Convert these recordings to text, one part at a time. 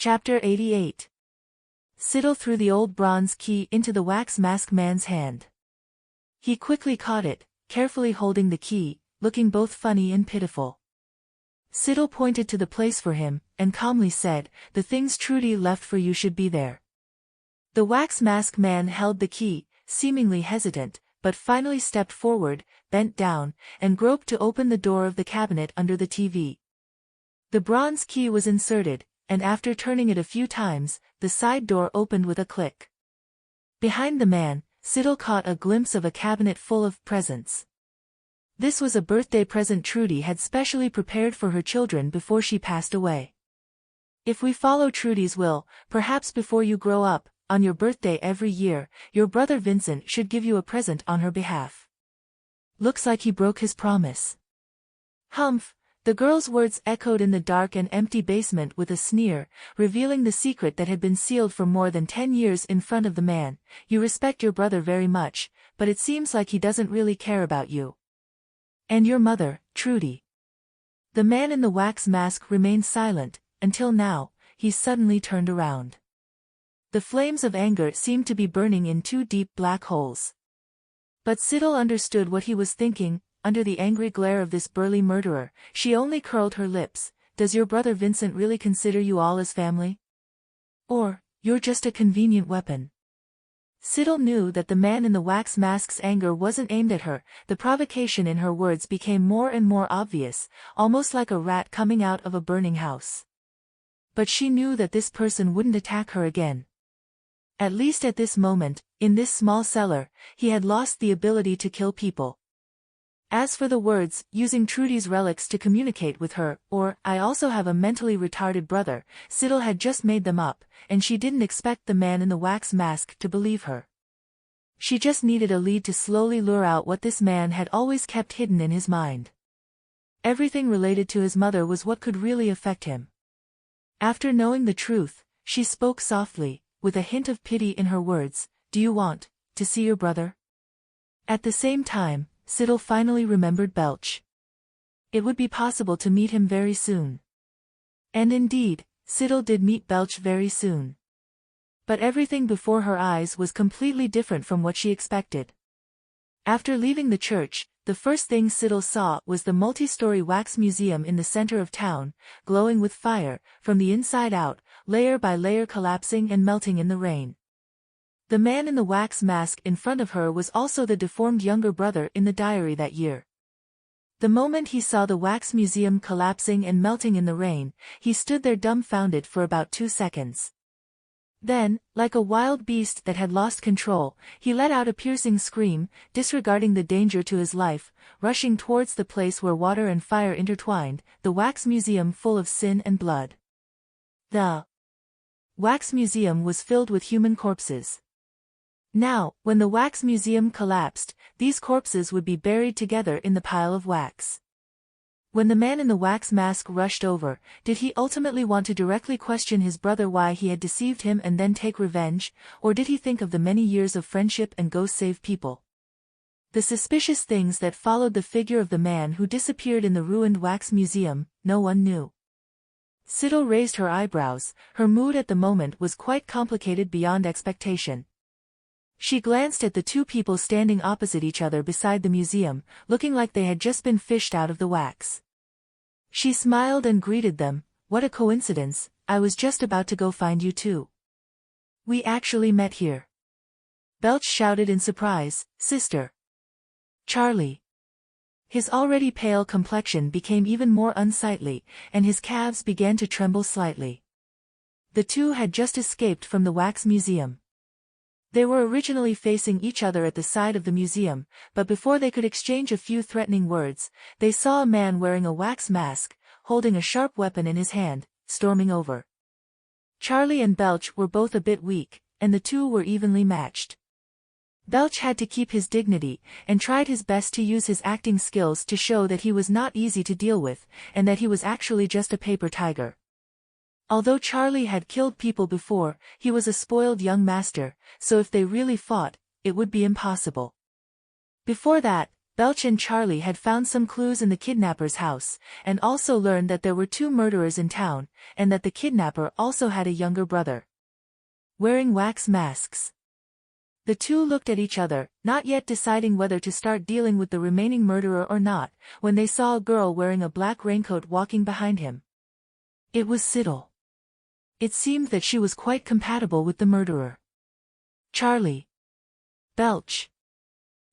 Chapter 88. Siddle threw the old bronze key into the wax mask man's hand. He quickly caught it, carefully holding the key, looking both funny and pitiful. Siddle pointed to the place for him, and calmly said, "The things Trudy left for you should be there." The wax mask man held the key, seemingly hesitant, but finally stepped forward, bent down, and groped to open the door of the cabinet under the TV. The bronze key was inserted, and after turning it a few times, the side door opened with a click. Behind the man, Siddle caught a glimpse of a cabinet full of presents. This was a birthday present Trudy had specially prepared for her children before she passed away. "If we follow Trudy's will, perhaps before you grow up, on your birthday every year, your brother Vincent should give you a present on her behalf. Looks like he broke his promise." Humph! The girl's words echoed in the dark and empty basement with a sneer, revealing the secret that had been sealed for more than 10 years in front of the man. "You respect your brother very much, but it seems like he doesn't really care about you. And your mother, Trudy." The man in the wax mask remained silent, until now, he suddenly turned around. The flames of anger seemed to be burning in 2 deep black holes. But Siddle understood what he was thinking. Under the angry glare of this burly murderer, she only curled her lips. "Does your brother Vincent really consider you all as family? Or, you're just a convenient weapon?" Siddle knew that the man in the wax mask's anger wasn't aimed at her. The provocation in her words became more and more obvious, almost like a rat coming out of a burning house. But she knew that this person wouldn't attack her again. At least at this moment, in this small cellar, he had lost the ability to kill people. As for the words, using Trudy's relics to communicate with her, or, "I also have a mentally retarded brother," Siddle had just made them up, and she didn't expect the man in the wax mask to believe her. She just needed a lead to slowly lure out what this man had always kept hidden in his mind. Everything related to his mother was what could really affect him. After knowing the truth, she spoke softly, with a hint of pity in her words, "Do you want to see your brother?" At the same time, Siddle finally remembered Belch. It would be possible to meet him very soon. And indeed, Siddle did meet Belch very soon. But everything before her eyes was completely different from what she expected. After leaving the church, the first thing Siddle saw was the multi-story wax museum in the center of town, glowing with fire, from the inside out, layer by layer collapsing and melting in the rain. The man in the wax mask in front of her was also the deformed younger brother in the diary that year. The moment he saw the wax museum collapsing and melting in the rain, he stood there dumbfounded for about 2 seconds. Then, like a wild beast that had lost control, he let out a piercing scream, disregarding the danger to his life, rushing towards the place where water and fire intertwined, the wax museum full of sin and blood. The wax museum was filled with human corpses. Now, when the wax museum collapsed, these corpses would be buried together in the pile of wax. When the man in the wax mask rushed over, did he ultimately want to directly question his brother why he had deceived him and then take revenge, or did he think of the many years of friendship and go save people? The suspicious things that followed the figure of the man who disappeared in the ruined wax museum, no one knew. Siddle raised her eyebrows. Her mood at the moment was quite complicated beyond expectation. She glanced at the 2 people standing opposite each other beside the museum, looking like they had just been fished out of the wax. She smiled and greeted them. "What a coincidence, I was just about to go find you too. We actually met here." Belch shouted in surprise, "Sister Charlie." His already pale complexion became even more unsightly, and his calves began to tremble slightly. The 2 had just escaped from the wax museum. They were originally facing each other at the side of the museum, but before they could exchange a few threatening words, they saw a man wearing a wax mask, holding a sharp weapon in his hand, storming over. Charlie and Belch were both a bit weak, and the 2 were evenly matched. Belch had to keep his dignity, and tried his best to use his acting skills to show that he was not easy to deal with, and that he was actually just a paper tiger. Although Charlie had killed people before, he was a spoiled young master, so if they really fought, it would be impossible. Before that, Belch and Charlie had found some clues in the kidnapper's house, and also learned that there were 2 murderers in town, and that the kidnapper also had a younger brother. Wearing wax masks. The 2 looked at each other, not yet deciding whether to start dealing with the remaining murderer or not, when they saw a girl wearing a black raincoat walking behind him. It was Siddle. It seemed that she was quite compatible with the murderer. Charlie. Belch.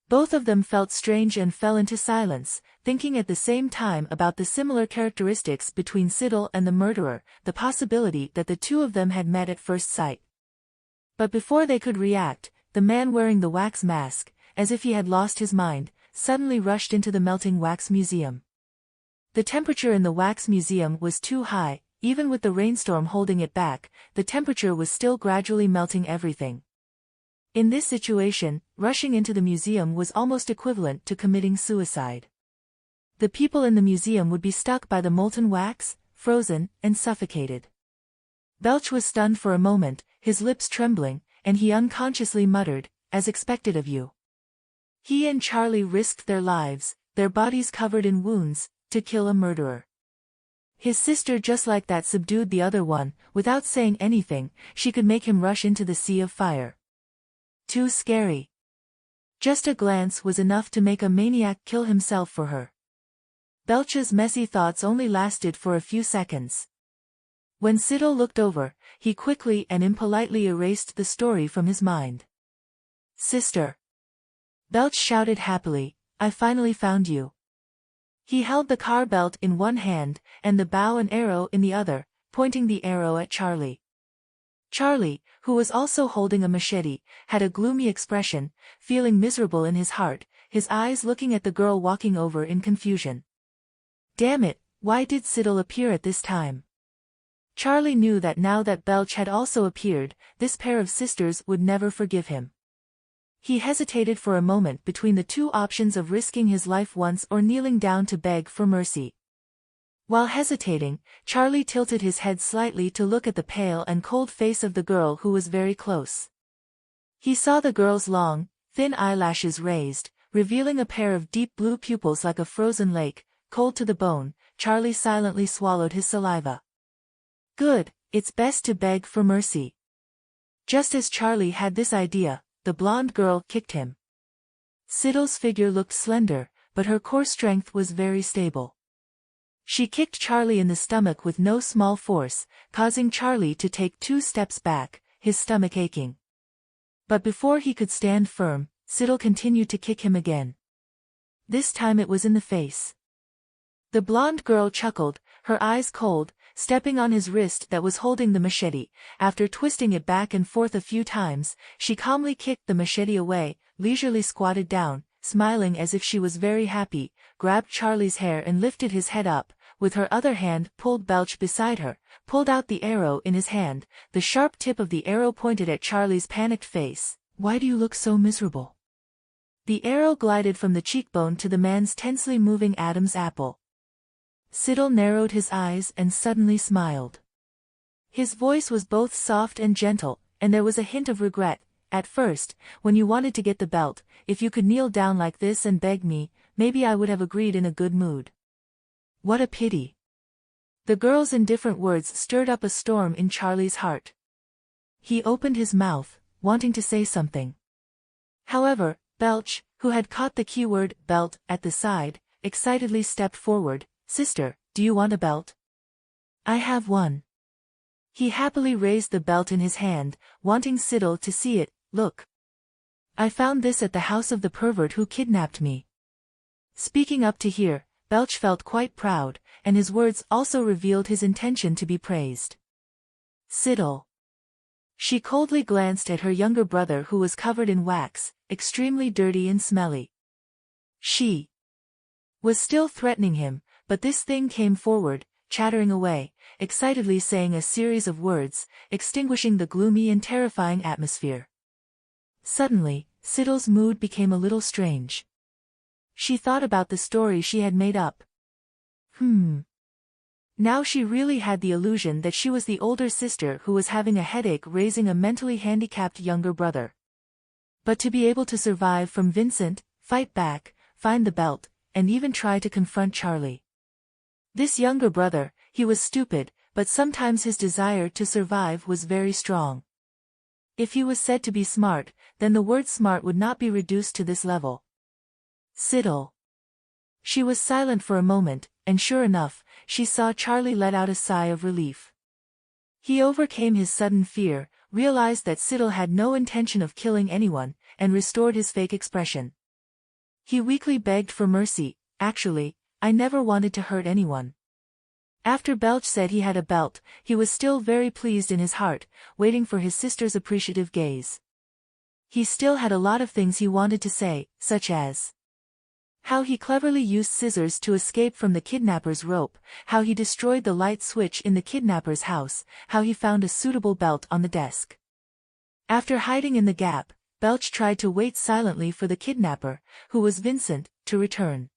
Both of them felt strange and fell into silence, thinking at the same time about the similar characteristics between Siddle and the murderer, the possibility that the 2 of them had met at first sight. But before they could react, the man wearing the wax mask, as if he had lost his mind, suddenly rushed into the melting wax museum. The temperature in the wax museum was too high, even with the rainstorm holding it back, the temperature was still gradually melting everything. In this situation, rushing into the museum was almost equivalent to committing suicide. The people in the museum would be stuck by the molten wax, frozen, and suffocated. Belch was stunned for a moment, his lips trembling, and he unconsciously muttered, "As expected of you." He and Charlie risked their lives, their bodies covered in wounds, to kill a murderer. His sister just like that subdued the other one, without saying anything, she could make him rush into the sea of fire. Too scary. Just a glance was enough to make a maniac kill himself for her. Belch's messy thoughts only lasted for a few seconds. When Siddle looked over, he quickly and impolitely erased the story from his mind. "Sister!" Belch shouted happily, "I finally found you." He held the car belt in one hand, and the bow and arrow in the other, pointing the arrow at Charlie. Charlie, who was also holding a machete, had a gloomy expression, feeling miserable in his heart, his eyes looking at the girl walking over in confusion. Damn it, why did Siddle appear at this time? Charlie knew that now that Belch had also appeared, this pair of sisters would never forgive him. He hesitated for a moment between the 2 options of risking his life once or kneeling down to beg for mercy. While hesitating, Charlie tilted his head slightly to look at the pale and cold face of the girl who was very close. He saw the girl's long, thin eyelashes raised, revealing a pair of deep blue pupils like a frozen lake, cold to the bone. Charlie silently swallowed his saliva. Good, it's best to beg for mercy. Just as Charlie had this idea, the blonde girl kicked him. Siddle's figure looked slender, but her core strength was very stable. She kicked Charlie in the stomach with no small force, causing Charlie to take 2 steps back, his stomach aching. But before he could stand firm, Siddle continued to kick him again. This time it was in the face. The blonde girl chuckled, her eyes cold, stepping on his wrist that was holding the machete. After twisting it back and forth a few times, she calmly kicked the machete away, leisurely squatted down, smiling as if she was very happy, grabbed Charlie's hair and lifted his head up, with her other hand pulled Belch beside her, pulled out the arrow in his hand, the sharp tip of the arrow pointed at Charlie's panicked face. "Why do you look so miserable?" The arrow glided from the cheekbone to the man's tensely moving Adam's apple. Siddle narrowed his eyes and suddenly smiled. His voice was both soft and gentle, and there was a hint of regret. "At first, when you wanted to get the belt, if you could kneel down like this and beg me, maybe I would have agreed in a good mood. What a pity." The girl's indifferent words stirred up a storm in Charlie's heart. He opened his mouth, wanting to say something. However, Belch, who had caught the keyword belt at the side, excitedly stepped forward. "Sister, do you want a belt?" "I have one." He happily raised the belt in his hand, wanting Siddle to see it. "Look. I found this at the house of the pervert who kidnapped me." Speaking up to here, Belch felt quite proud, and his words also revealed his intention to be praised. "Siddle." She coldly glanced at her younger brother who was covered in wax, extremely dirty and smelly. She was still threatening him, but this thing came forward, chattering away, excitedly saying a series of words, extinguishing the gloomy and terrifying atmosphere. Suddenly, Siddle's mood became a little strange. She thought about the story she had made up. Now she really had the illusion that she was the older sister who was having a headache raising a mentally handicapped younger brother. But to be able to survive from Vincent, fight back, find the belt, and even try to confront Charlie. This younger brother, he was stupid, but sometimes his desire to survive was very strong. If he was said to be smart, then the word smart would not be reduced to this level. Siddle. She was silent for a moment, and sure enough, she saw Charlie let out a sigh of relief. He overcame his sudden fear, realized that Siddle had no intention of killing anyone, and restored his fake expression. He weakly begged for mercy. Actually, I never wanted to hurt anyone. After Belch said he had a belt, he was still very pleased in his heart, waiting for his sister's appreciative gaze. He still had a lot of things he wanted to say, such as how he cleverly used scissors to escape from the kidnapper's rope, how he destroyed the light switch in the kidnapper's house, how he found a suitable belt on the desk. After hiding in the gap, Belch tried to wait silently for the kidnapper, who was Vincent, to return.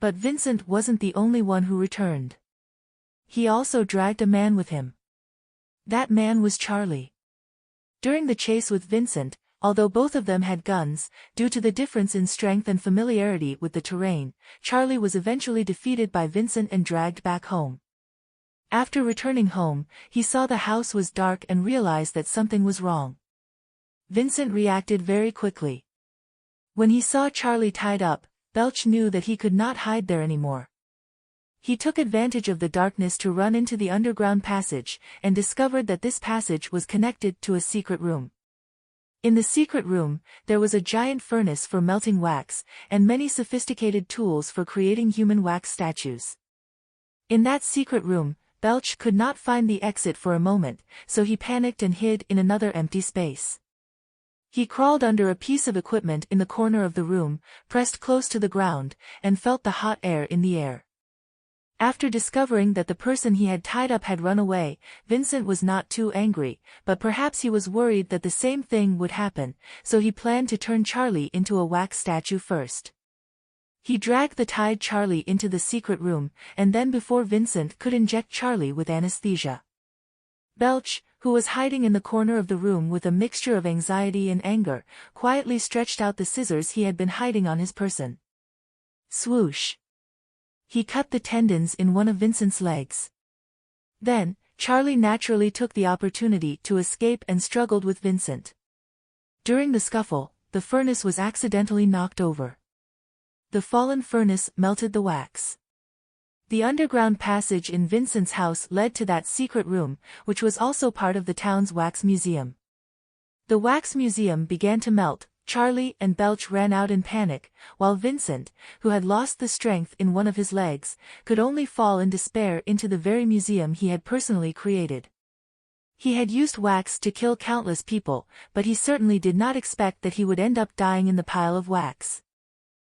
But Vincent wasn't the only one who returned. He also dragged a man with him. That man was Charlie. During the chase with Vincent, although both of them had guns, due to the difference in strength and familiarity with the terrain, Charlie was eventually defeated by Vincent and dragged back home. After returning home, he saw the house was dark and realized that something was wrong. Vincent reacted very quickly. When he saw Charlie tied up, Belch knew that he could not hide there anymore. He took advantage of the darkness to run into the underground passage, and discovered that this passage was connected to a secret room. In the secret room, there was a giant furnace for melting wax, and many sophisticated tools for creating human wax statues. In that secret room, Belch could not find the exit for a moment, so he panicked and hid in another empty space. He crawled under a piece of equipment in the corner of the room, pressed close to the ground, and felt the hot air in the air. After discovering that the person he had tied up had run away, Vincent was not too angry, but perhaps he was worried that the same thing would happen, so he planned to turn Charlie into a wax statue first. He dragged the tied Charlie into the secret room, and then before Vincent could inject Charlie with anesthesia, Belch, who was hiding in the corner of the room with a mixture of anxiety and anger, quietly stretched out the scissors he had been hiding on his person. Swoosh! He cut the tendons in one of Vincent's legs. Then, Charlie naturally took the opportunity to escape and struggled with Vincent. During the scuffle, the furnace was accidentally knocked over. The fallen furnace melted the wax. The underground passage in Vincent's house led to that secret room, which was also part of the town's wax museum. The wax museum began to melt. Charlie and Belch ran out in panic, while Vincent, who had lost the strength in one of his legs, could only fall in despair into the very museum he had personally created. He had used wax to kill countless people, but he certainly did not expect that he would end up dying in the pile of wax.